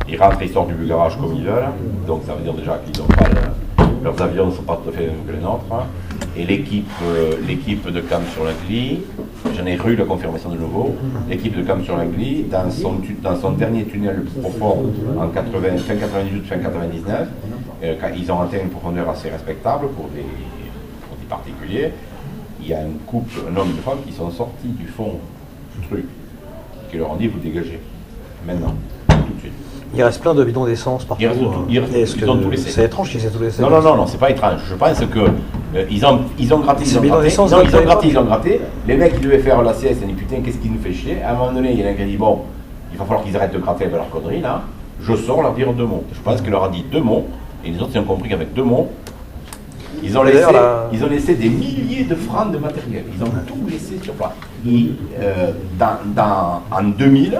Ils rentrent, ils sortent du garage comme ils veulent, donc ça veut dire déjà qu'ils n'ont pas leurs avions ne sont pas tout à fait les mêmes que les nôtres. Et l'équipe de Cam-sur-Langley, j'en ai eu la confirmation de nouveau, l'équipe de Cam-sur-Langley, dans son dernier tunnel profond en fin 98, fin 99, quand ils ont atteint une profondeur assez respectable pour des particuliers, il y a un homme et une femme qui sont sortis du fond du truc, qui leur ont dit vous dégagez, maintenant, tout de suite. Il reste plein de bidons d'essence partout. Ils ont tout laissé. C'est étrange qu'ils aient tout laissé. Non, c'est pas étrange. Je pense que ils ont gratté, ils ont gratté. Les mecs qui devaient faire la sieste, ils ont dit putain, qu'est-ce qui nous fait chier. À un moment donné, il y en a qui a dit bon, il va falloir qu'ils arrêtent de gratter avec leur connerie là. Je sors leur dire 2 mots. Je pense qu'il leur a dit 2 mots, et les autres ils ont compris qu'avec 2 mots, ils ont laissé des milliers de francs de matériel. Ils ont tout laissé sur place. En 2000,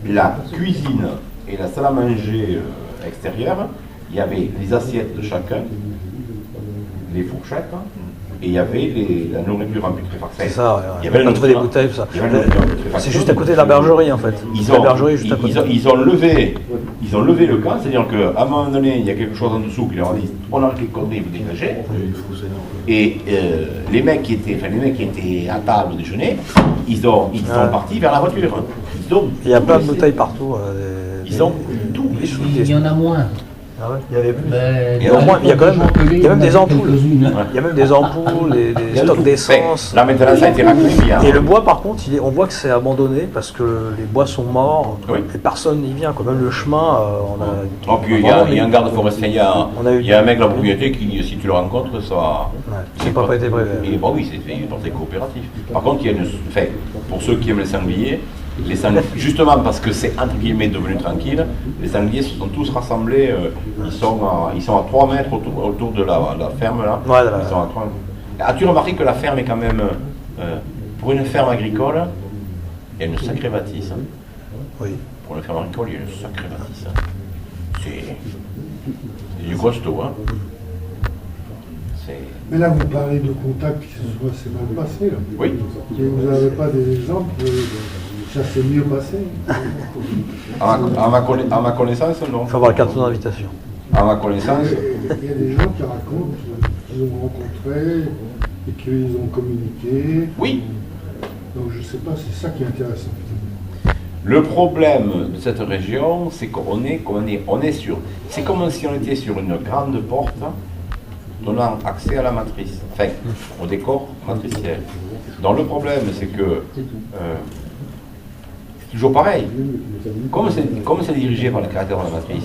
la cuisine et la salle à manger extérieure, il y avait les assiettes de chacun, les fourchettes, et il y avait la nourriture en putréfaction. C'est ça, il y avait des bouteilles, tout ça. C'est juste à côté de la bergerie en fait. Ils ont levé le camp, c'est-à-dire qu'à un moment donné, il y a quelque chose en dessous qui leur a dit on a les conneries, vous dégagez. Et les mecs qui étaient à table au déjeuner, ils sont partis vers la voiture. Il y a plein de bouteilles partout. Ils ont tout laissé. Il y en a moins. Ah ouais, il y avait plus. Il y a même des ampoules. Il y a même des ampoules, des stocks d'essence. Là maintenant ça a été raclé bien. Et le bois par contre, on voit que c'est abandonné parce que les bois sont morts et personne n'y vient. Même le chemin, il y a un garde forestier, il y a un mec de la propriété qui, si tu le rencontres, ça. C'est pas été prévu. Oui, c'est fait par des coopératifs. Par contre, il y a pour ceux qui aiment les sangliers, justement parce que c'est entre guillemets devenu tranquille, les sangliers se sont tous rassemblés, ils sont à 3 mètres autour de la ferme là. Ils sont à 3 mètres. As-tu remarqué que la ferme est quand même, pour une ferme agricole, il y a une sacrée bâtisse. Oui. Pour une ferme agricole, il y a une sacrée bâtisse. C'est du costaud. Mais là, vous parlez de contact qui s'est mal passé. Là. Oui. Et vous n'avez pas des exemples ça s'est mieux passé? À ma connaissance, non. Il faut avoir la carte d'invitation. À ma connaissance. Il y a des gens qui racontent qu'ils ont rencontré et qu'ils ont communiqué. Oui. Donc je ne sais pas, c'est ça qui est intéressant. Le problème de cette région, c'est qu'on est sur. C'est comme si on était sur une grande porte donnant accès à la matrice, enfin au décor matriciel. Donc le problème, c'est que c'est toujours pareil. Comme c'est dirigé par le créateur de la matrice,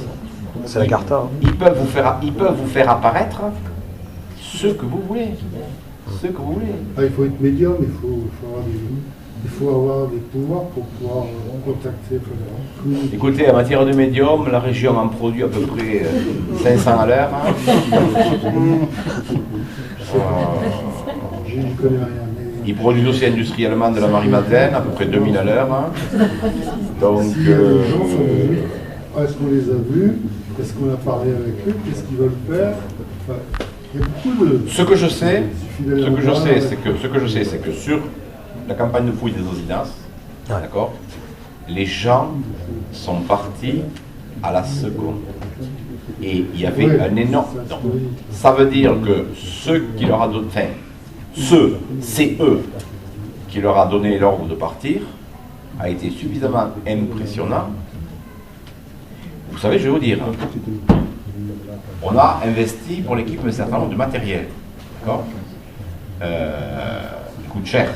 c'est la Carta. Ils peuvent vous faire apparaître ce que vous voulez. Ce que vous voulez. Il faut être médium, il faut avoir des pouvoirs pour pouvoir contacter. Écoutez, en matière de médium, la région en produit à peu près 500 à l'heure. Je ne connais rien. Ils produisent aussi industriellement de la Marie-Madeleine, à peu près 2000 à l'heure. Donc, si les gens sont venus, est-ce qu'on les a vus? Est-ce qu'on a parlé avec eux? Qu'est-ce qu'ils veulent faire? Enfin, il y a beaucoup de... Ce que je sais, c'est que sur la campagne de fouille des Osinas, d'accord, les gens sont partis à la seconde. Et il y avait un énorme... Ça veut dire que ceux qui leur a donné... c'est eux qui leur a donné l'ordre de partir, a été suffisamment impressionnant. Vous savez, je vais vous dire, on a investi pour l'équipe un certain nombre de matériel, d'accord, qui coûte cher.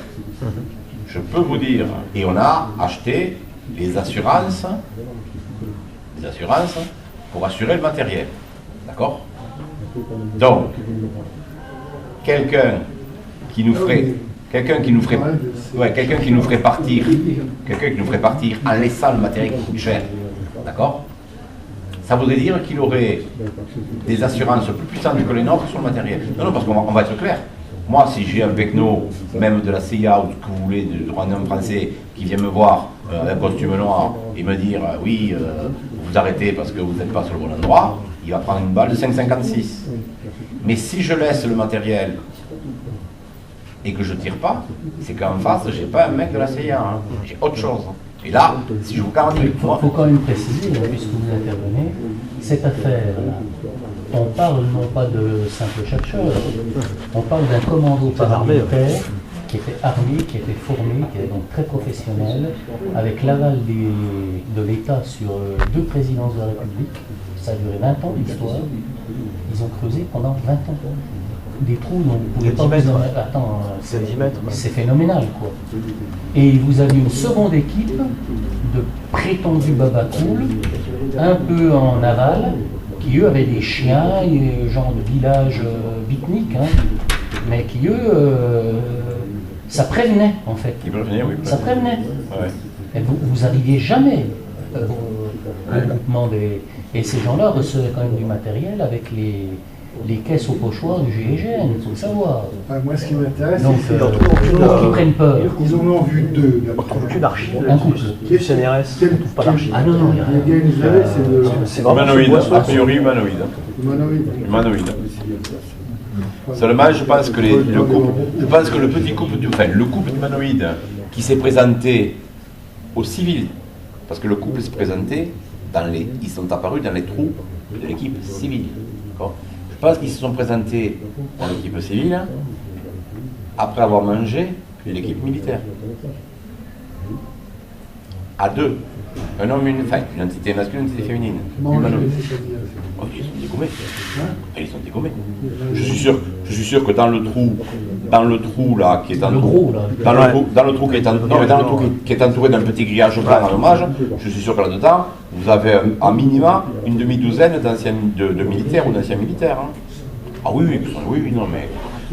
Je peux vous dire, et on a acheté les assurances pour assurer le matériel, d'accord. Donc, quelqu'un qui nous ferait partir en laissant le matériel qui coûte cher, d'accord, ça voudrait dire qu'il aurait des assurances plus puissantes que les nôtres sur le matériel. Non, parce qu'on va être clair. Moi, si j'ai un Vecno, même de la CIA ou ce que vous voulez, de droit français, qui vient me voir avec un costume noir et me dire oui, vous arrêtez parce que vous n'êtes pas sur le bon endroit, il va prendre une balle de 5,56. Mais si je laisse le matériel et que je tire pas, c'est qu'en face, j'ai pas un mec de la CIA, j'ai autre chose. Et là, si je vous garantis, Il faut quand même préciser, puisque vous intervenez, cette affaire, on parle non pas de simples chercheurs, on parle d'un commando paramilitaire qui était armé, qui était formé, qui était donc très professionnel, avec l'aval de l'État sur 2 présidences de la République. Ça a duré 20 ans d'histoire. Ils ont creusé pendant 20 ans. Des trous dont vous pouvez pas vous en... Attends, c'est phénoménal, quoi. Et vous avez une seconde équipe de prétendus babacools, un peu en aval, qui eux avaient des chiens, genre de village bitnique, hein, mais qui eux, ça prévenait en fait. Ils prévenaient, oui. Ça prévenait. Ouais. Et vous arriviez jamais au groupement des... Et ces gens-là recevaient quand même du matériel avec les caisses au pochoir du GIGN, il faut le savoir. Moi, ce qui m'intéresse, c'est qu'ils prennent peur. Ils en ont vu 2. On ne trouve aucune archive. Un couple. Du CNRS, on ne trouve pas d'archive. Ah non, non, il y a rien. Les gars, ils avaient, c'est vraiment Humanoïde, a priori humanoïde. humanoïde. Humanoïde. Seulement, je pense que le petit couple, le couple humanoïde qui s'est présenté aux civils, parce que le couple s'est présenté ils sont apparus dans les trous de l'équipe civile. Je pense qu'ils se sont présentés dans l'équipe civile après avoir mangé l'équipe militaire. À 2. Un homme, une entité masculine, une entité féminine. Humanoïde. Oh, ils sont dégommés. Ils sont dégommés. Je suis sûr que dans le trou là qui est Le gros, là. dans le trou qui est entouré d'un petit grillage blanc en hommage, je suis sûr que là-dedans, vous avez à minima une demi-douzaine de militaires ou d'anciens militaires. Hein. Ah oui, non mais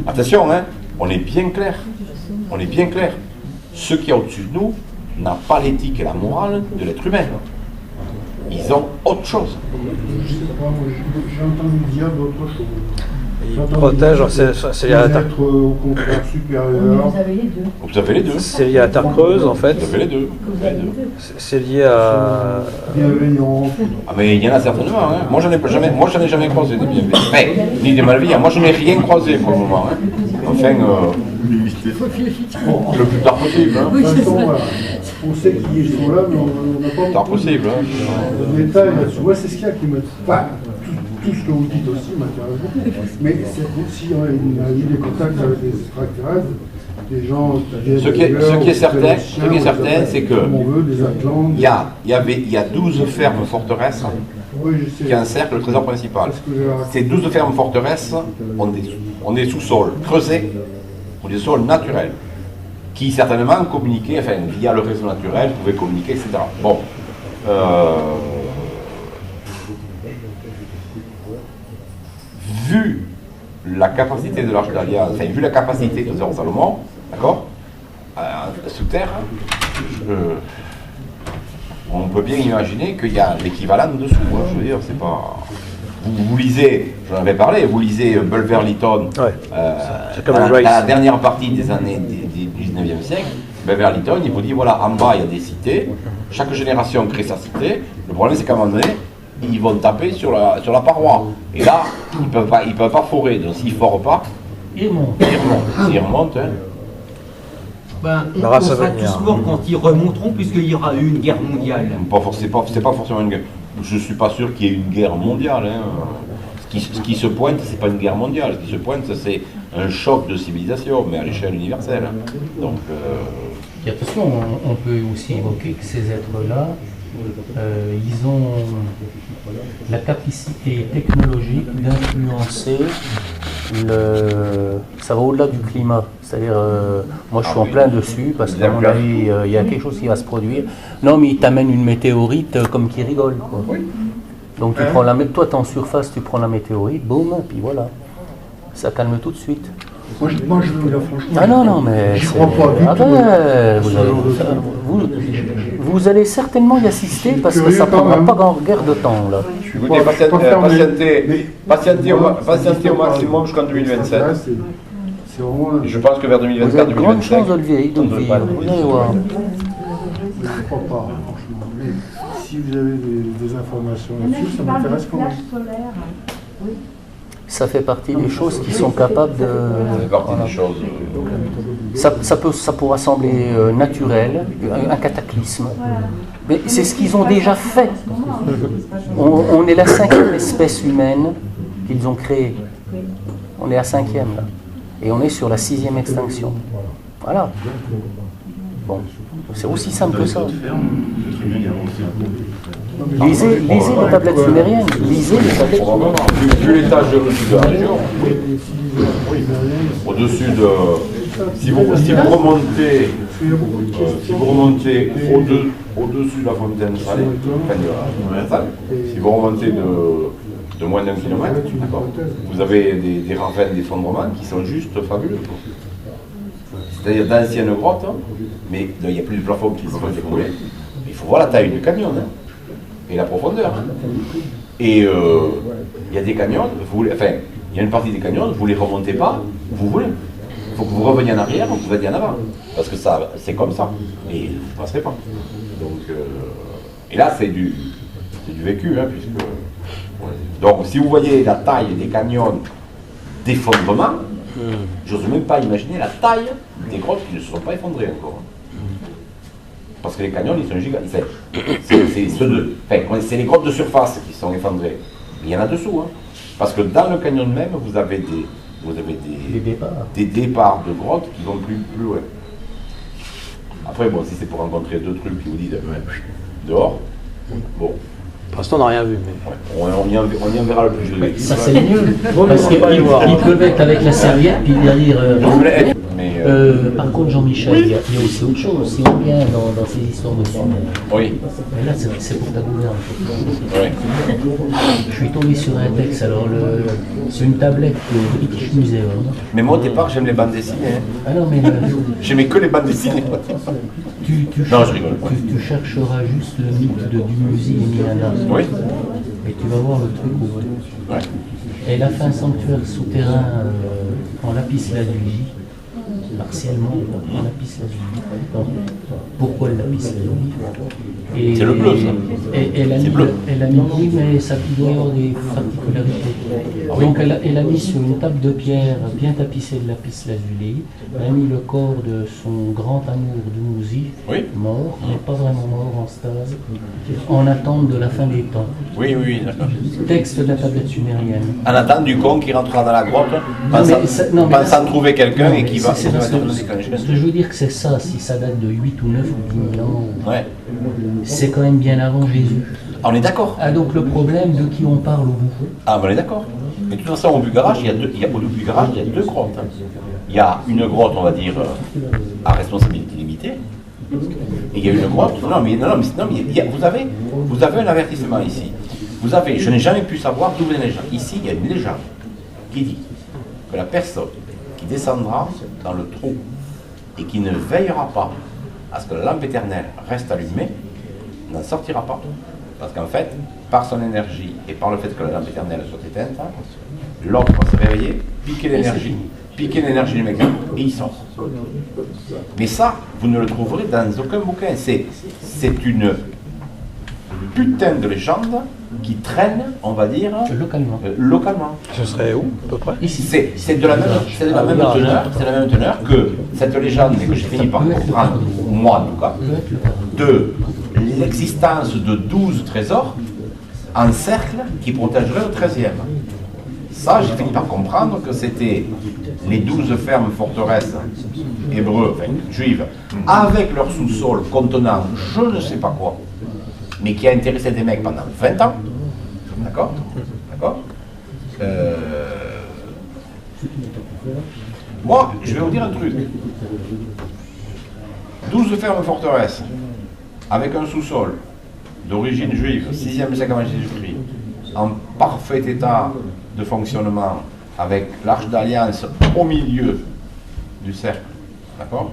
attention, hein, on est bien clair. On est bien clair. Ce qui est au-dessus de nous n'a pas l'éthique et la morale de l'être humain. Ils ont autre chose. J'ai entendu dire d'autres choses. Ils protègent, c'est lié à la terre. Être au contraire supérieur. Vous avez les deux. Vous avez les deux. C'est lié à la terre creuse en fait. Vous avez les deux. C'est lié à. Bienveillant. Ah mais il y en a certainement. Hein. Moi j'en ai jamais croisé des bienveillants. Enfin, ni des malveillants. Moi je n'ai rien croisé pour le moment. Hein. Enfin, le plus tard possible. Hein. De toute façon, voilà. On sait qu'ils sont là, mais on n'a pas Le plus tard possible. Hein. de détails là-dessus. Moi, c'est ce qu'il y a qui me... Enfin, tout ce que vous dites aussi m'intéresse beaucoup. Mais c'est aussi, il a eu des contacts avec des extraterrestres, des gens qui viennent Ce qui est certain, c'est que il y a 12 fermes forteresses qui encerclent le trésor principal. Ces 12 fermes forteresses ont des sous-sols creusés, ont des sols naturels, qui certainement communiquaient, enfin via le réseau naturel, pouvaient communiquer, etc. Bon. Vu la capacité de l'Arche d'Alliance, enfin vu la capacité de Zéro Salomon, d'accord, sous terre, on peut bien imaginer qu'il y a l'équivalent dessous. Hein, je veux dire, c'est pas. Vous lisez, j'en avais parlé, vous lisez Bulwer-Lytton dans la dernière partie des années du 19e siècle. Bulwer-Lytton, il vous dit voilà, en bas il y a des cités, chaque génération crée sa cité. Le problème c'est qu'à un moment donné, ils vont taper sur la paroi. Et là, ils peuvent pas forer. Donc s'ils ne forent pas, Ils remontent. S'ils remontent, hein. On sera tous morts quand ils remonteront, puisqu'il y aura eu une guerre mondiale. C'est pas forcément une guerre. Je ne suis pas sûr qu'il y ait une guerre mondiale. Hein. Ce qui se pointe, c'est pas une guerre mondiale. Ce qui se pointe, c'est un choc de civilisation, mais à l'échelle universelle. Donc, Et attention, on peut aussi évoquer que ces êtres-là, ils ont la capacité technologique d'influencer ça va au-delà du climat. C'est-à-dire, moi je suis en plein dessus parce qu'à mon avis, il y a quelque chose qui va se produire. Non, mais il t'amène une météorite comme qui rigole, quoi. Donc tu prends toi t'es en surface, tu prends la météorite, boum, puis voilà. Ça calme tout de suite. Moi, je veux vous dire franchement. Ah non, mais. Je crois pas du tout. Vous allez certainement y assister parce que ça ne prendra pas grand guerre de temps là. Écoutez, patientez au maximum jusqu'en 2027. Je pense que vers 2024, vous avez de grandes chances de le vivre. Vous allez voir. Je ne crois pas, franchement. Mais si vous avez des informations là-dessus, ça m'intéresse quand même. Solaire. Oui. ça fait partie des choses qui sont capables de... Ça fait partie des choses... Ça pourra sembler naturel, un cataclysme. Mais c'est ce qu'ils ont déjà fait. On est la 5e espèce humaine qu'ils ont créée. On est la 5e là. Et on est sur la 6e extinction. Voilà. Bon, c'est aussi simple que ça. Lisez les tablettes sumériennes. Lisez les tablettes sumériennes. Vu l'étage de la région, au-dessus de... Si vous remontez au-dessus de la fontaine salée, si vous remontez de moins d'1 kilomètre, vous avez des ravins d'effondrement qui sont juste fabuleux. C'est-à-dire d'anciennes grottes, mais il n'y a plus de plafond qui se fait découler. Il faut voir la taille du canyon et la profondeur. Et il y a des canyons, il y a une partie des canyons, vous ne les remontez pas, vous voulez. Il faut que vous reveniez en arrière ou que vous alliez en avant. Parce que ça, c'est comme ça. Et vous ne passerez pas. Donc, et là, c'est du vécu. Puisque, donc, si vous voyez la taille des canyons d'effondrement, j'ose même pas imaginer la taille des grottes qui ne se sont pas effondrées encore. Parce que les canyons, ils sont gigantesques. C'est les grottes de surface qui sont effondrées. Il y en a dessous. Parce que dans le canyon même, vous avez des départs de grottes qui vont plus loin. Après, bon, si c'est pour rencontrer deux trucs qui vous disent dehors, bon. Pour l'instant, on n'a rien vu. Mais... Ouais, on y en verra le plus joli. Ça, c'est mieux. Parce qu'ils peuvent être avec la serviette puis derrière. Par contre, Jean-Michel, il y a aussi autre chose. Si on vient dans ces histoires de Sumer, oui. Mais là, c'est pour ta gouverne. Oui. Je suis tombé sur un texte. Alors, c'est une tablette du British Museum. Mais moi, au départ, j'aime les bandes dessinées. Ah non, mais j'aimais que les bandes dessinées. Non, je rigole. Tu chercheras juste le mythe du Musi et Miana. Oui. Et tu vas voir le truc où. Ouais. Elle a fait un sanctuaire souterrain en lapis-lazuli, partiellement en lapis-lazuli. Pourquoi le lapis-lazuli? C'est le bleu, ça. Elle a mis, oui, mais ça doit y avoir des particularités. Donc elle a mis sur une table de pierre bien tapissée de lapis-lazuli, elle a mis le corps de son grand amour Dumuzi, mort, mais pas vraiment mort, en stase, en attente de la fin des temps. Oui, d'accord. Texte de la tablette sumérienne. En attente du con qui rentrera dans la grotte, pensant trouver quelqu'un et qui va... Ce que je veux dire que c'est ça, si ça date de 8 ou 9 ou 10 000 ans, c'est quand même bien avant Jésus. On est d'accord. Ah, donc le problème de qui on parle au bout. Ah, on est d'accord. Mais de toute façon, au Bugarage, il y a deux grottes. Il y a une grotte, on va dire, à responsabilité limitée. Et il y a une grotte... vous avez un avertissement ici. Je n'ai jamais pu savoir d'où vient les gens. Ici, il y a une légende qui dit que la personne qui descendra dans le trou et qui ne veillera pas à ce que la lampe éternelle reste allumée, n'en sortira pas. Parce qu'en fait, par son énergie et par le fait que la lampe éternelle soit éteinte, l'autre va se réveiller, piquer l'énergie du mec et il sort. Mais ça, vous ne le trouverez dans aucun bouquin. C'est une putain de légende qui traîne, on va dire, localement. Ce serait où, à peu près? Ici. C'est de la même teneur que cette légende, et que j'ai fini par comprendre, moi en tout cas, de l'existence de 12 trésors en cercle qui protégeraient le 13e. Ça, j'ai fini par comprendre que c'était les 12 fermes forteresses hébreux, juives, avec leur sous-sol contenant je ne sais pas quoi, mais qui a intéressé des mecs pendant 20 ans. D'accord. Moi, je vais vous dire un truc. 12 fermes forteresses, avec un sous-sol d'origine juive, 6e siècle avant Jésus-Christ, en parfait état de fonctionnement, avec l'arche d'alliance au milieu du cercle, d'accord,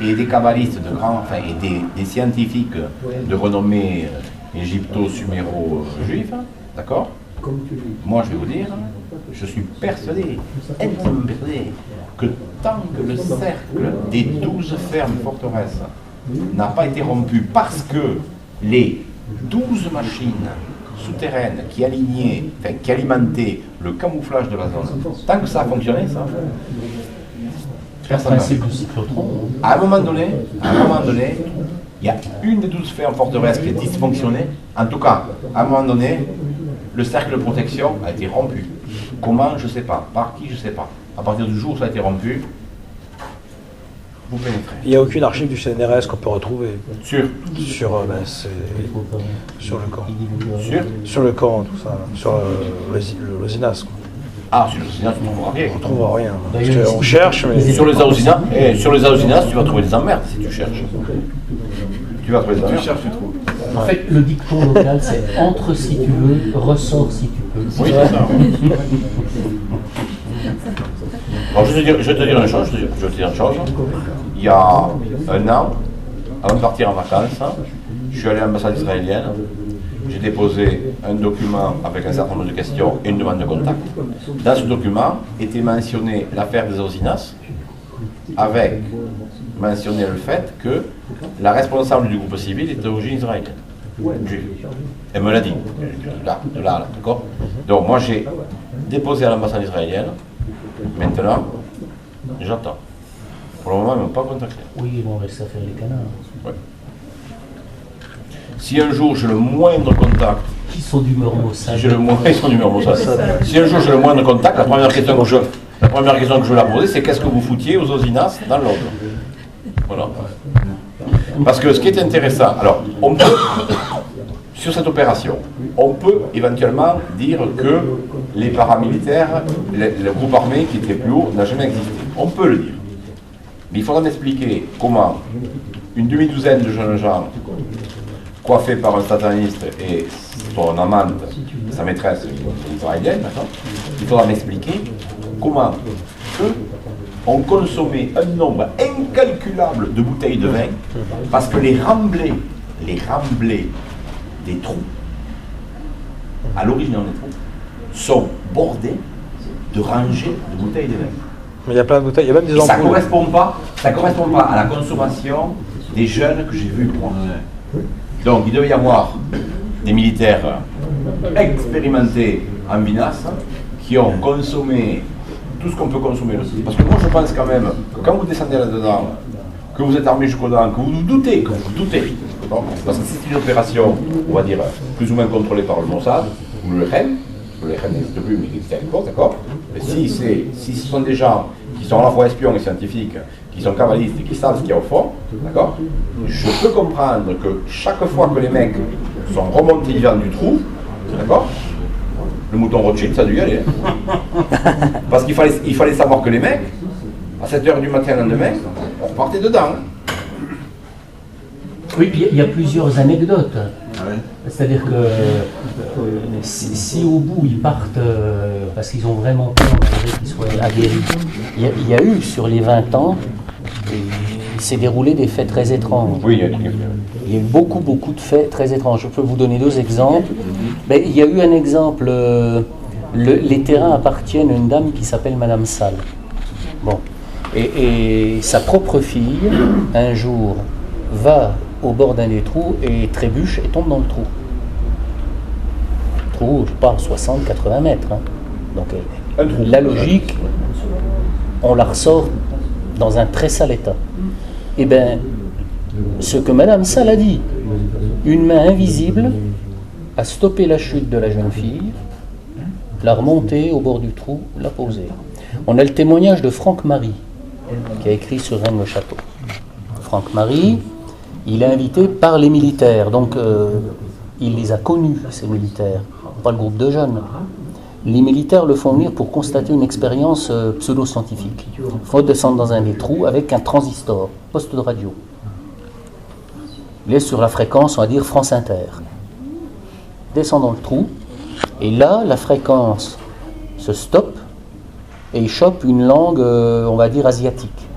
et des kabbalistes de grands, et des scientifiques de renommée égypto-suméro-juive, d'accord. Moi, je vais vous dire, je suis persuadé, intimement persuadé, que tant que le cercle des 12 fermes forteresses n'a pas été rompu parce que les 12 machines souterraine qui alignait, enfin, qui alimentait le camouflage de la zone, tant que ça a fonctionné, ça, personne n'a vu. À un moment donné, il y a une des 12 faits en forteresse qui est dysfonctionnée. En tout cas, à un moment donné, le cercle de protection a été rompu. Comment, je ne sais pas. Par qui, je ne sais pas. À partir du jour où ça a été rompu, vous pénétrez. Il n'y a aucune archive du CNRS qu'on peut retrouver Sur sur le camp. Sur Le camp, tout ça, sur le ZINAS. Ah, sur les Ausinas, tu ne trouveras rien. On trouve rien. Parce qu'on cherche, mais... Sur les Ausinas, tu vas trouver des emmerdes si tu cherches. Tu vas trouver des emmerdes. Tu cherches, tu trouves. En fait, le dicton local, c'est entre si tu veux, ressort si tu peux. Oui, c'est ça. Alors, je vais te dire une chose. Il y a un an, avant de partir en vacances, je suis allé à l'ambassade israélienne. J'ai déposé un document avec un certain nombre de questions et une demande de contact. Dans ce document était mentionné l'affaire des Ausinas, avec mentionné le fait que la responsable du groupe civil était d'origine israélienne. Juive. Elle me l'a dit. De là, d'accord. Donc moi j'ai déposé à l'ambassade israélienne. Maintenant, j'attends. Pour le moment, ils ne m'ont pas contacté. Oui, ils vont rester à faire les canards. Ouais. Si un jour j'ai le moindre contact, Qui sont d'humeur maussade. ils sont d'humeur maussade. Si un jour j'ai le moindre contact, la première question que je vais leur poser, c'est qu'est-ce que vous foutiez aux Ausinas dans l'ordre. Voilà. Parce que ce qui est intéressant, alors, on peut, sur cette opération, on peut éventuellement dire que les paramilitaires, le groupe armé qui était plus haut n'a jamais existé. On peut le dire. Mais il faudra m'expliquer comment une demi-douzaine de jeunes gens coiffés par un sataniste et son amante, sa maîtresse israélienne, il faudra m'expliquer comment eux ont consommé un nombre incalculable de bouteilles de vin parce que les remblais des trous, à l'origine des trous, sont bordés de rangées de bouteilles de vin. Mais il y a plein de bouteilles, il y a même des ampoules. Ça correspond pas à la consommation des jeunes que j'ai vus moi. Donc il devait y avoir des militaires expérimentés en Minas qui ont consommé tout ce qu'on peut consommer là. Parce que moi je pense quand même que quand vous descendez là-dedans, que vous êtes armé jusqu'aux dents, que vous doutez, bon, parce que c'est une opération, on va dire, plus ou moins contrôlée par le Mossad, ou le REM n'existe plus, mais qui existait à l'époque, d'accord. Mais si ce sont des gens qui sont à la fois espions et scientifiques, qui sont cavalistes et qui savent ce qu'il y a au fond, d'accord, je peux comprendre que chaque fois que les mecs sont remontés vivants du trou, d'accord, le mouton Rothschild, ça a dû y aller. Parce qu'il fallait savoir que les mecs, à 7h du matin le lendemain, on repartait dedans. Oui, puis il y a plusieurs anecdotes. C'est-à-dire que si au bout ils partent, parce qu'ils ont vraiment peur qu'ils soient aguerris, il y a eu sur les 20 ans, il s'est déroulé des faits très étranges. Oui, il y a eu beaucoup de faits très étranges. Je peux vous donner 2 exemples. Mais il y a eu un exemple, les terrains appartiennent à une dame qui s'appelle Madame Salle. Bon. Et sa propre fille, un jour, va au bord d'un des trous et trébuche et tombe dans le trou. Trou, je parle 60-80 mètres. Hein. Donc la logique, on la ressort dans un très sale état. Eh bien, ce que Madame Salle a dit, une main invisible a stoppé la chute de la jeune fille, l'a remontée au bord du trou, l'a posée. On a le témoignage de Franck Marie, qui a écrit sur Rennes-le-Château. Franck Marie, il est invité par les militaires, donc il les a connus, ces militaires, pas le groupe de jeunes. Les militaires le font venir pour constater une expérience pseudo-scientifique. Il faut descendre dans un des trous avec un transistor, poste de radio. Il est sur la fréquence, on va dire, France Inter. Descend dans le trou, et là, la fréquence se stoppe, et il chope une langue, on va dire, asiatique.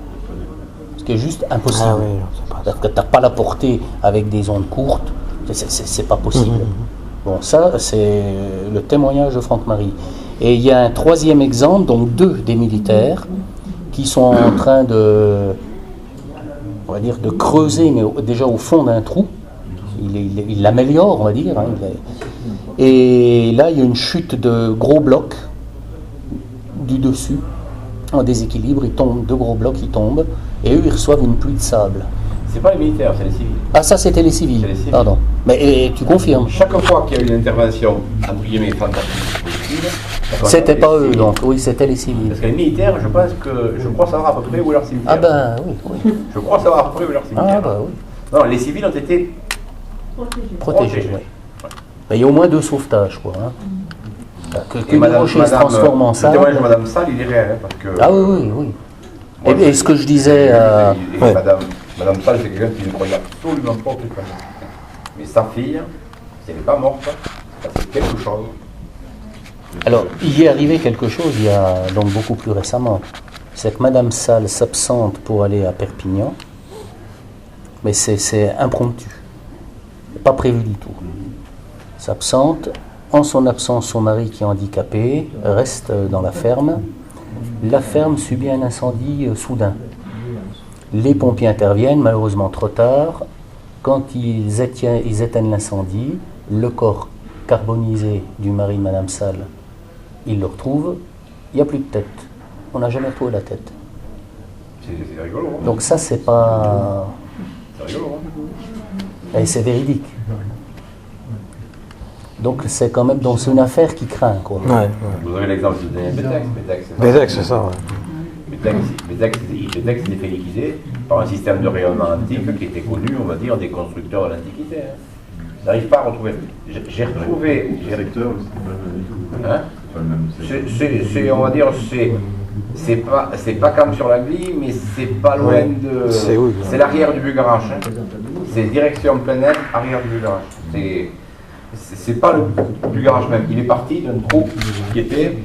Ce qui est juste impossible. Ah oui, parce que tu n'as pas la portée avec des ondes courtes, c'est pas possible. Bon, ça, c'est le témoignage de Franck Marie. Et il y a un 3e exemple, donc 2 des militaires, qui sont en train de, on va dire, de creuser, mais déjà au fond d'un trou. Il l'améliore, on va dire. Hein, Et là, il y a une chute de gros blocs du dessus, en déséquilibre, ils tombent, 2 gros blocs, ils tombent, et eux, ils reçoivent une pluie de sable. C'est pas les militaires, c'est les civils. Ah, ça, c'était les civils. C'est les civils. Pardon. Mais tu confirmes? Chaque fois qu'il y a eu une intervention, entre guillemets, fantastique, C'était pas eux, donc, oui, c'était les civils. Parce que les militaires, je crois savoir à peu près où est leur cimetière. Ah ben, oui. Je crois savoir à peu près où est leur cimetière. Ah ben, oui. Non, les civils ont été Protégés, oui. Mais il y a au moins 2 sauvetages, quoi. Hein. Que Et les rochers se transforment en le témoignage de sable. Madame Salle, il est réel, hein, parce que... Ah oui, oui, oui. Et ce que je disais... Et Madame Salle, c'est quelqu'un qui ne croyait absolument pas au truc comme ça. Mais sa fille, si elle n'est pas morte, c'est quelque chose. Alors, il y est arrivé quelque chose il y a donc beaucoup plus récemment. C'est que Madame Salle s'absente pour aller à Perpignan, mais c'est impromptu. Pas prévu du tout. S'absente. En son absence, son mari qui est handicapé reste dans la ferme. La ferme subit un incendie soudain. Les pompiers interviennent, malheureusement trop tard. Quand ils éteignent l'incendie, le corps carbonisé du mari de Madame Salle, ils le retrouvent. Il n'y a plus de tête. On n'a jamais retrouvé la tête. C'est rigolo. Hein. Donc ça, c'est pas... C'est rigolo. Hein. Et c'est véridique. Donc c'est quand même c'est une affaire qui craint, quoi. Ouais. Vous avez l'exemple de Betex. Betex, c'est ça, ouais. Betex s'est fait liquider par un système de rayonnement antique qui était connu, on va dire, des constructeurs de l'Antiquité. Hein. J'arrive pas à retrouver. J'ai retrouvé. Hein? C'est, on va dire, c'est pas comme sur la Glie, mais c'est pas loin de. C'est l'arrière du Bugarache. Hein. C'est direction plein air, arrière du Bugarache. C'est pas le Bugarache même. Il est parti d'un trou qui était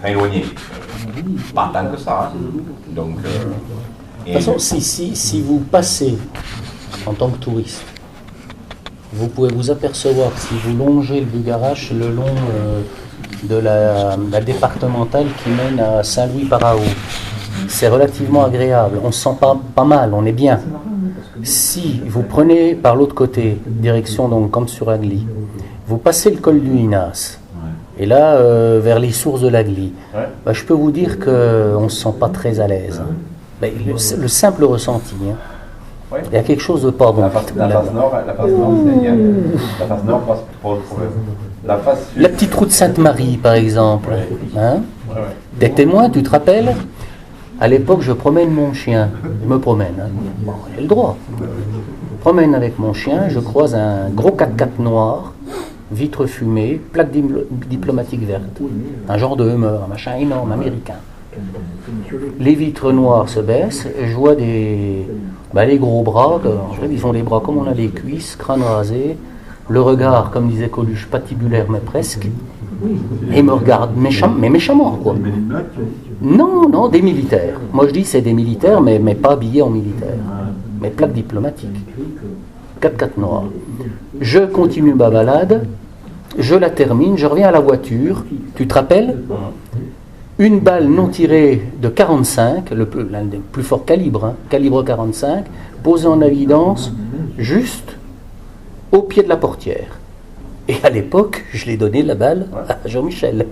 éloigné. Pas tant que ça. Hein. Donc. De toute façon, si vous passez en tant que touriste, vous pouvez vous apercevoir, si vous longez le Bugarache le long de la départementale qui mène à Saint-Louis-Parao, c'est relativement agréable, on se sent pas mal, on est bien. Si vous prenez par l'autre côté, direction donc comme sur Agly, vous passez le col du Linas, et là vers les sources de l'Agly, bah, je peux vous dire qu'on ne se sent pas très à l'aise. Hein. Mais le simple ressenti, hein. Ouais. Il y a quelque chose de pas bon. La face nord, c'est génial. La face nord passe pas de problème. La face sud. La petite route Sainte-Marie, par exemple. Hein? Des témoins, tu te rappelles? À l'époque, je promène mon chien. Je me promène. Hein? Bon, j'ai le droit. Je promène avec mon chien, je croise un gros 4x4 noir, vitre fumée, plaque diplomatique verte. Un genre de Hummer, un machin énorme, américain. Les vitres noires se baissent, et je vois les gros bras, en fait, ils ont les bras comme on a les cuisses, crâne rasé, le regard, comme disait Coluche, patibulaire mais presque, et me regardent méchamment, quoi. Non, des militaires. Moi je dis c'est des militaires, mais pas habillés en militaire, mais plaque diplomatique. 4x4 noirs. Je continue ma balade, je la termine, je reviens à la voiture, tu te rappelles ? Une balle non tirée de 45, l'un des plus forts calibres, hein, calibre 45, posée en évidence juste au pied de la portière. Et à l'époque, je l'ai donné la balle à Jean-Michel.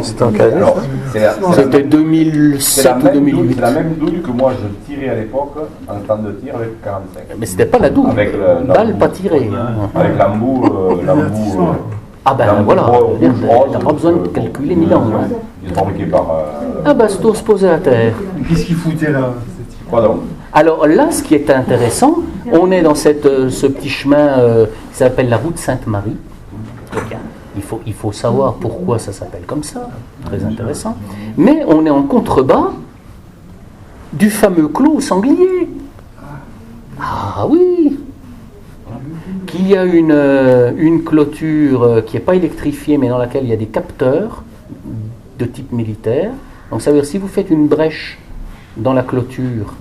C'était en quelle année? C'était 2007 ou 2008. C'est la même douille que moi je tirais à l'époque en temps de tir avec 45. Mais c'était pas la douille, balle pas tirée. Avec l'embout. Ah ben voilà, t'as pas besoin de calculer 1000 ans. Hein. Il est fabriqué par... Ah ben c'est se poser à terre. Qu'est-ce qu'il foutait là? Quoi donc? Alors là, ce qui est intéressant, on est dans ce petit chemin qui s'appelle la route Sainte-Marie. Il faut savoir pourquoi ça s'appelle comme ça, très intéressant. Mais on est en contrebas du fameux clos sanglier. Ah oui! Qu'il y a une clôture qui n'est pas électrifiée, mais dans laquelle il y a des capteurs de type militaire. Donc ça veut dire si vous faites une brèche dans la clôture,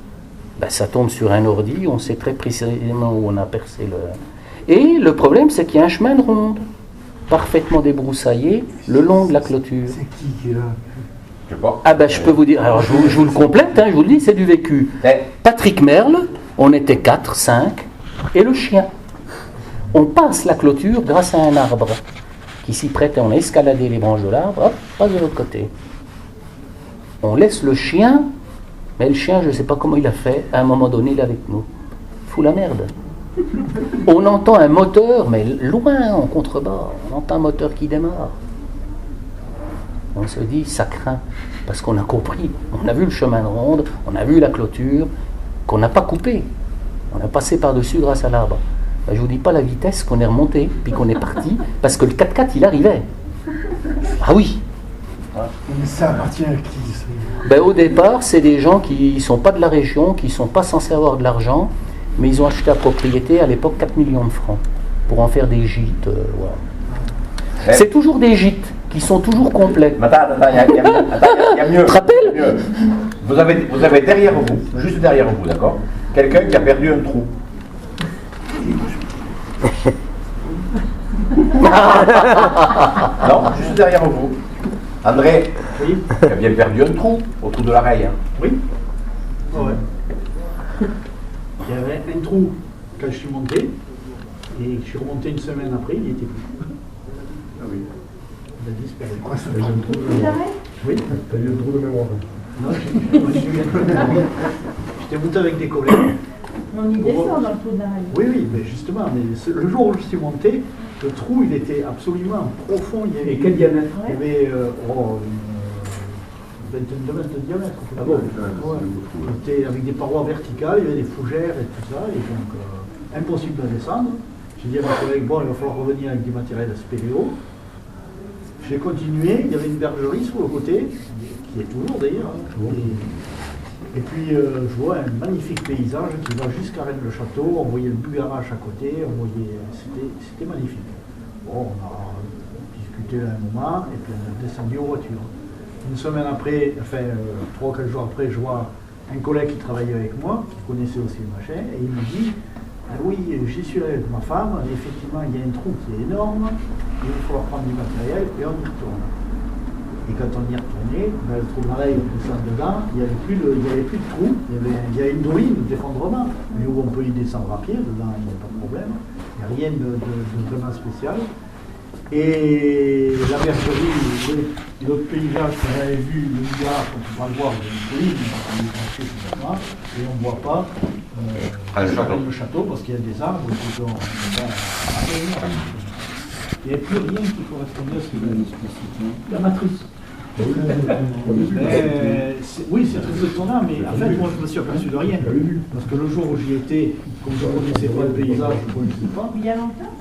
ben, ça tombe sur un ordi, on sait très précisément où on a percé le... Et le problème, c'est qu'il y a un chemin de ronde, parfaitement débroussaillé, le long de la clôture. C'est qui est là? Je sais pas. Ah ben je peux vous dire, alors je vous le complète, hein, je vous le dis, c'est du vécu. Patrick Merle, on était 4, 5, et le chien. On passe la clôture grâce à un arbre qui s'y prêtait. On a escaladé les branches de l'arbre, hop, passe de l'autre côté. On laisse le chien, mais le chien, je ne sais pas comment il a fait, à un moment donné, il est avec nous. Fous la merde. On entend un moteur, mais loin, en contrebas, on entend un moteur qui démarre. On se dit, ça craint, parce qu'on a compris. On a vu le chemin de ronde, on a vu la clôture, qu'on n'a pas coupé. On a passé par-dessus grâce à l'arbre. Ben, je ne vous dis pas la vitesse qu'on est remonté, puis qu'on est parti, parce que le 4x4, il arrivait. Ah oui. Mais ça appartient à qui? Ben, au départ, c'est des gens qui ne sont pas de la région, qui ne sont pas censés avoir de l'argent, mais ils ont acheté la propriété à l'époque 4 millions de francs pour en faire des gîtes. Voilà. C'est toujours des gîtes qui sont toujours complets. Attends, il y a mieux. Tu te rappelles? Mieux. Vous avez derrière vous, juste derrière vous, d'accord, quelqu'un qui a perdu un trou. Non, juste derrière vous. André, oui, qui a bien perdu un trou autour de l'oreille. Hein. Oui. Oh ouais. Il y avait un trou quand je suis monté, et je suis remonté une semaine après, il était plus. Ah oui. Il a disparu. Quoi, ça fait un trou de mémoire? Oui. T'as eu un trou de mémoire? Non, j'étais monté avec des collègues. On y descend dans le trou de la règle. Oui, oui, mais justement, le jour où je suis monté, le trou, il était absolument profond. Il y avait, et quel diamètre? Il y avait une vingtaine de mètres de diamètre. Ah bon? Ouais. C'était avec des parois verticales, il y avait des fougères et tout ça, et donc impossible de descendre. J'ai dit à mon collègue, bon, il va falloir revenir avec du matériel spéléo. J'ai continué, il y avait une bergerie sur le côté, qui est toujours d'ailleurs. Et puis je vois un magnifique paysage qui va jusqu'à Rennes-le-Château, on voyait le Bugarach à côté, c'était magnifique. Bon, on a discuté un moment et puis on est descendu aux voitures. Une semaine après, enfin 3 ou 4 jours après, je vois un collègue qui travaillait avec moi, qui connaissait aussi le machin, et il me dit, ah oui, j'y suis allé avec ma femme, et effectivement il y a un trou qui est énorme, il va falloir prendre du matériel et on y retourne. Et quand on y est retourné, ben, le trou de l'oreille, on descend dedans, il n'y avait plus de trou, il y a une douille d'effondrement, mais où on peut y descendre à pied, dedans il n'y a pas de problème, il n'y a rien de vraiment spécial. Et la bergerie, l'autre paysage qu'on avait vu, le Bugarach, on peut pas le voir, il y a une colline, on est caché complètement, et on ne voit pas le château parce qu'il y a des arbres qui sont. Il n'y avait plus rien qui correspondait à ce que vous avez explicitement. La matrice. Oui, c'est très étonnant, mais en fait, moi je me suis aperçu de rien. Parce que le jour où j'y étais, comme je ne connaissais pas le paysage, je ne connaissais pas. Il y a longtemps?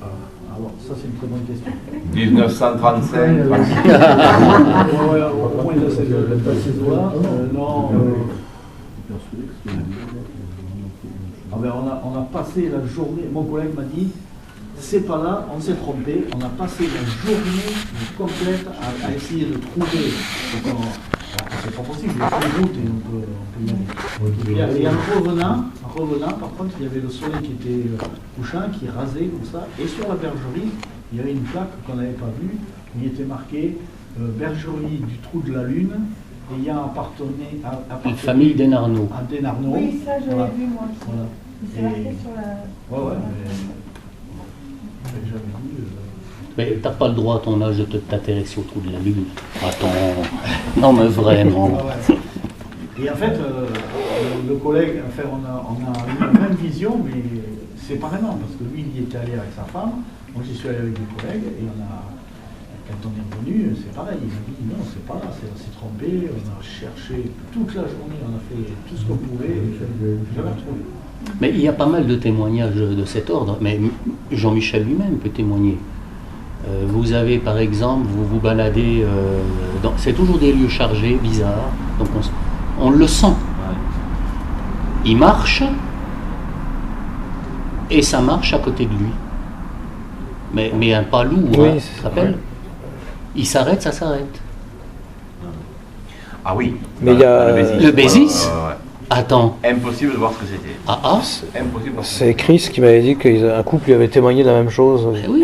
Alors, ça c'est une très bonne question. 1935. Au moins de ces eaux-là. Non. On a passé la journée, mon collègue m'a dit, c'est pas là, on s'est trompé, on a passé la journée complète à essayer de trouver. C'est pas possible, il y a une route et on peut y aller. Et en revenant, par contre, il y avait le soleil qui était couchant, qui rasait comme ça, et sur la bergerie, il y avait une plaque qu'on n'avait pas vue, il était marqué bergerie du trou de la Lune, ayant appartenu à la famille Desnarnaud. À Desnarnaud. Oui, ça j'avais vu moi. Voilà. C'est marqué sur la. Ouais, mais j'avais dit. Mais t'as pas le droit à ton âge de t'intéresser au trou de la Lune. Attends. Non mais vraiment. Ah ouais. Et en fait, le collègue, enfin, on a eu la même vision, mais séparément, parce que lui, il y était allé avec sa femme, moi j'y suis allé avec des collègues, et quand on est revenu, c'est pareil, il m'a dit non, c'est pas là, on s'est trompé, on a cherché toute la journée, on a fait tout ce qu'on pouvait, et je l'ai retrouvé. Mais il y a pas mal de témoignages de cet ordre, mais Jean-Michel lui-même peut témoigner. Vous avez par exemple, vous vous baladez, c'est toujours des lieux chargés, bizarres, donc on le sent. Il marche, et ça marche à côté de lui. Mais un pas lourd, oui, hein, tu te rappelles? Il s'arrête, ça s'arrête. Ah oui. Mais il y a le Bézis. Attends. Impossible de voir ce que c'était. Ah. Impossible. C'est Chris qui m'avait dit qu'un couple lui avait témoigné de la même chose. Oui.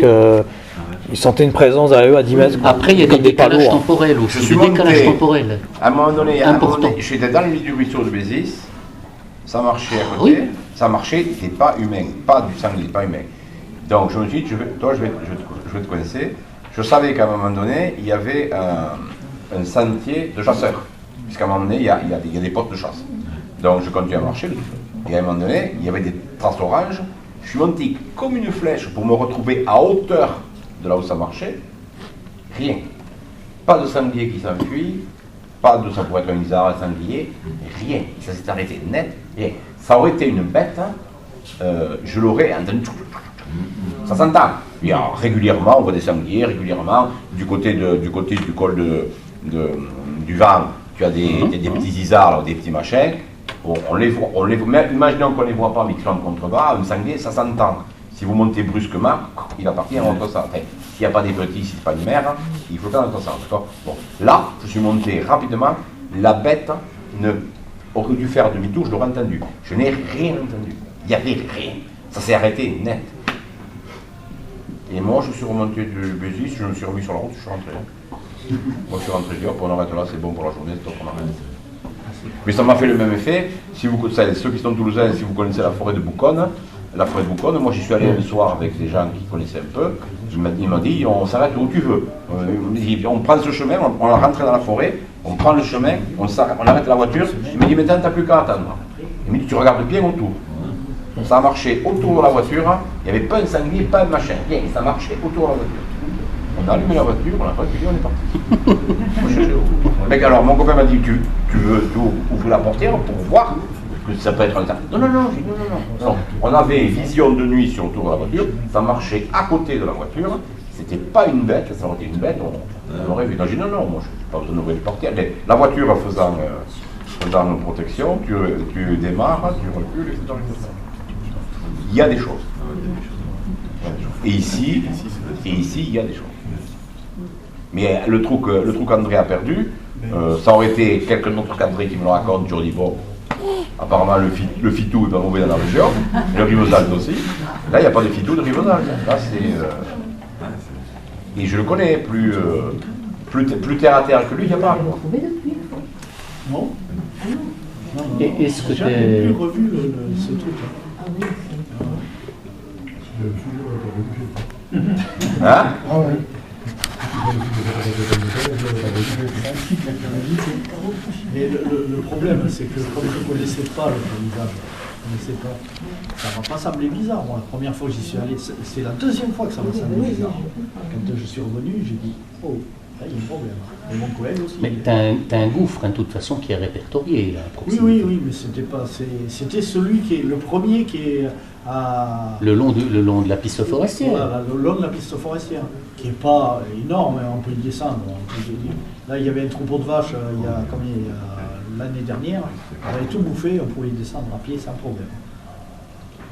Il sentait une présence derrière eux à 10 mètres. Après, il y a des décalages temporels aussi. Je suis des décalages temporels. À un moment donné, important. J'étais dans le milieu du ruisseau de Bézis ça marchait à côté, ça marchait, c'est pas humain, pas du sanglier, pas humain. Donc je me suis dit, je vais te coincer. Je savais qu'à un moment donné, il y avait un sentier de chasseurs, puisqu'à un moment donné, il y a des postes de chasse. Donc je continue à marcher, et à un moment donné, il y avait des traces oranges. Je suis monté comme une flèche pour me retrouver à hauteur de là où ça marchait. Rien. Pas de sanglier qui s'enfuit, pas de ça pourrait être un isard, un sanglier, rien. Ça s'est arrêté net, rien. Ça aurait été une bête, je l'aurais entendu. Ça s'entend. Régulièrement, on voit des sangliers, régulièrement, du côté du col du vent, tu as des petits isards, des petits machins. On les voit, mais imaginons qu'on ne les voit pas, mais qu'ils sont en contrebas, un sanglier, ça s'entend. Si vous montez brusquement, il va partir en votre sens. Enfin, s'il n'y a pas des petits, si ce n'est pas une mère, il faut faire dans votre sens. Bon. Là, je suis monté rapidement, la bête aurait dû faire demi-tour, je l'aurais entendu. Je n'ai rien entendu. Il n'y avait rien. Ça s'est arrêté net. Et moi, je suis remonté du Bézis, je me suis remis sur la route, je suis rentré. Moi, je suis rentré, je dis, hop, on arrête là, c'est bon pour la journée, stop, on arrête. Mais ça m'a fait le même effet. Si vous, ceux qui sont toulousains, si vous connaissez la forêt de Bouconne, moi j'y suis allé un soir avec des gens qui connaissaient un peu. Il m'a dit, on s'arrête où tu veux. On prend ce chemin, on rentre dans la forêt, on prend le chemin, on arrête la voiture. Il m'a dit, maintenant t'as plus qu'à attendre. Il m'a dit, tu regardes bien autour. Ça a marché autour de la voiture, il n'y avait pas un sanglier, pas un machin, rien, ça marchait autour de la voiture. On a allumé la voiture, on a reculé, on est parti. Mec, alors mon copain m'a dit, tu veux ouvrir la portière pour voir que ça peut être un sanglier. Non. On avait vision de nuit sur le tour de la voiture, ça marchait à côté de la voiture, c'était pas une bête, ça aurait été une bête, on aurait vu. J'ai dit non, moi je n'ai pas besoin d'ouvrir les portières. La voiture faisant une protection, tu démarres, tu recules, etc. Il y a des choses. Et ici, il y a des choses. Mais le truc qu'André a perdu, ça aurait été quelqu'un d'autre qu'André qui me le raconte, j'aurais dit bon, apparemment le fitou est pas mauvais dans la région, le Rivesaltes aussi. Là, il n'y a pas de fitou de Rivesaltes. Là, c'est. Et je le connais, plus terre à terre que lui, il n'y a pas. Non. Et est-ce que j'ai jamais revu ce truc. Hein? Mais le problème, c'est que comme je ne connaissais pas le paysage, ça ne m'a pas semblé bizarre. Moi, la première fois que j'y suis allé, c'est la deuxième fois que ça m'a semblé bizarre. Quand je suis revenu, j'ai dit, oh, là, il y a un problème. Et mon collègue aussi. Mais t'as un gouffre, de toute façon, qui est répertorié, là, à proximité. Oui, mais c'était celui qui est le premier qui est à... Le long de la piste forestière. Voilà, le long de la piste forestière, qui n'est pas énorme, on peut y descendre. Là, il y avait un troupeau de vaches, l'année dernière, on avait tout bouffé, on pouvait y descendre à pied sans problème.